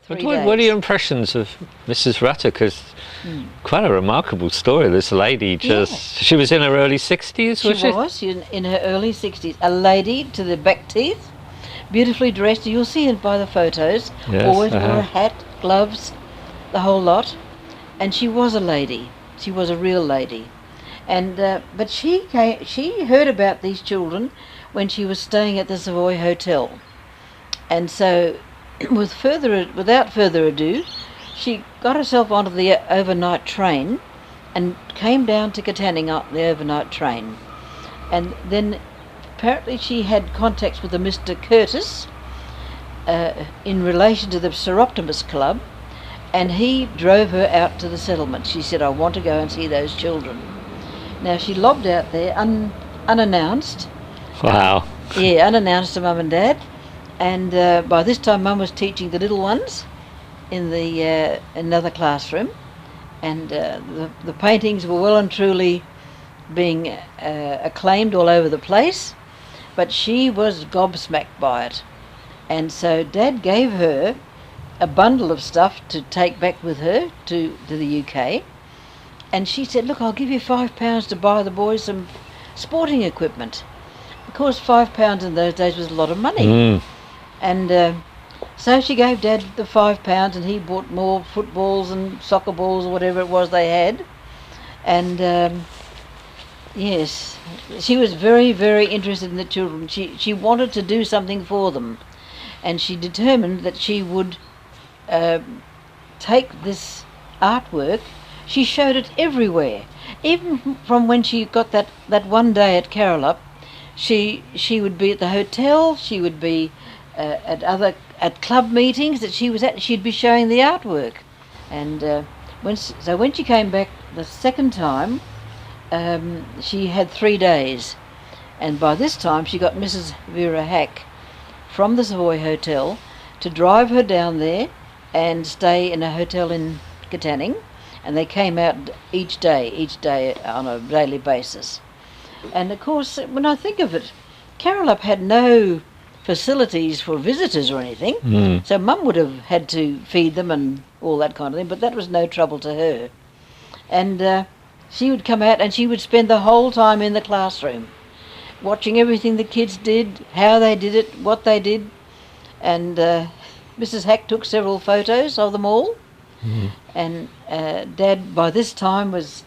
What are your impressions of Mrs Rutter? Because quite a remarkable story. This lady she was in her early 60s, was she? She was in her early 60s. A lady to the back teeth, beautifully dressed. You'll see it by the photos. Yes, always wore a hat, gloves, the whole lot. And she was a lady. She was a real lady. And but she heard about these children when she was staying at the Savoy Hotel. And so without further ado, she got herself onto the overnight train and came down to Katanning on the overnight train. And then apparently she had contacts with a Mr Curtis in relation to the Seroptimus Club, and he drove her out to the settlement. She said, I want to go and see those children. Now she lobbed out there unannounced. Wow. Unannounced to Mum and Dad. And by this time Mum was teaching the little ones in the another classroom, and the paintings were well and truly being acclaimed all over the place, but she was gobsmacked by it. And so Dad gave her a bundle of stuff to take back with her to the UK, and she said, look, I'll give you £5 to buy the boys some sporting equipment. Of course, £5 in those days was a lot of money. And so she gave Dad the £5, and he bought more footballs and soccer balls or whatever it was they had. And yes, she was very, very interested in the children. She wanted to do something for them, and she determined that she would take this artwork. She showed it everywhere, even from when she got that one day at Carrolup. She would be at the hotel. She would be at club meetings that she was at. She'd be showing the artwork, and when she came back the second time, she had 3 days, and by this time she got Mrs Vera Hack from the Savoy Hotel to drive her down there and stay in a hotel in Katanning, and they came out each day on a daily basis. And of course, when I think of it, Carrolup had no facilities for visitors or anything, so Mum would have had to feed them and all that kind of thing, but that was no trouble to her. And she would come out and she would spend the whole time in the classroom watching everything the kids did, how they did it, what they did. And Mrs Hack took several photos of them all, and Dad by this time was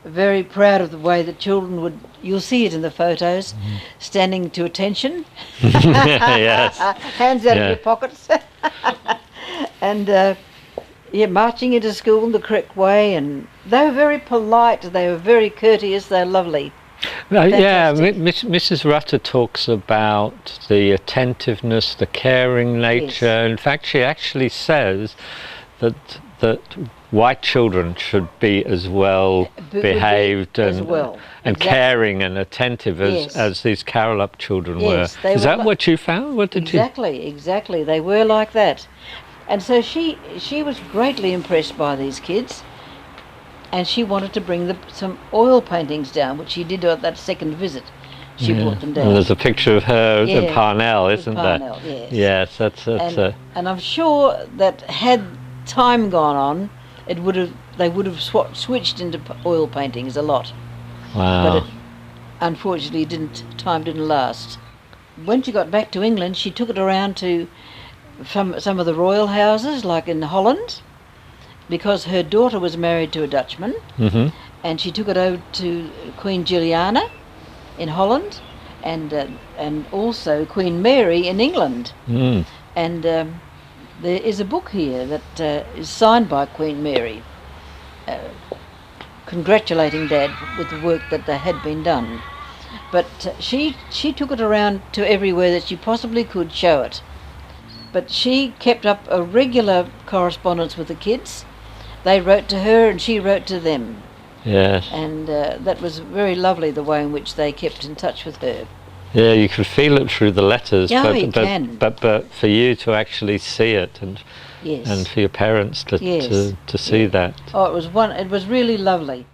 very proud of the way the children would, you'll see it in the photos, standing to attention. Yes. Hands out of your pockets. And marching into school in the correct way, and they were very polite, they were very courteous, they're lovely. Mrs Rutter talks about the attentiveness, the caring nature. Yes. In fact, she actually says that white children should be as well behaved and caring and attentive as these Carrolup children were. Is that what you found? What did Exactly. They were like that. And so she was greatly impressed by these kids, and she wanted to bring some oil paintings down, which she did at that second visit. She brought them down. And there's a picture of her in Parnell, isn't there? Parnell, yes. Yes, that's and I'm sure that had time gone on, they would have switched into oil paintings a lot. Wow. But unfortunately time didn't last. When she got back to England, she took it around to some of the royal houses, like in Holland, because her daughter was married to a Dutchman, and she took it over to Queen Juliana in Holland, and also Queen Mary in England. And there is a book here that is signed by Queen Mary, congratulating Dad with the work that had been done. But she took it around to everywhere that she possibly could show it. But she kept up a regular correspondence with the kids. They wrote to her and she wrote to them. Yes. And that was very lovely, the way in which they kept in touch with her. Yeah, you could feel it through the letters, but for you to actually see it, and for your parents to see that. Oh, it was really lovely.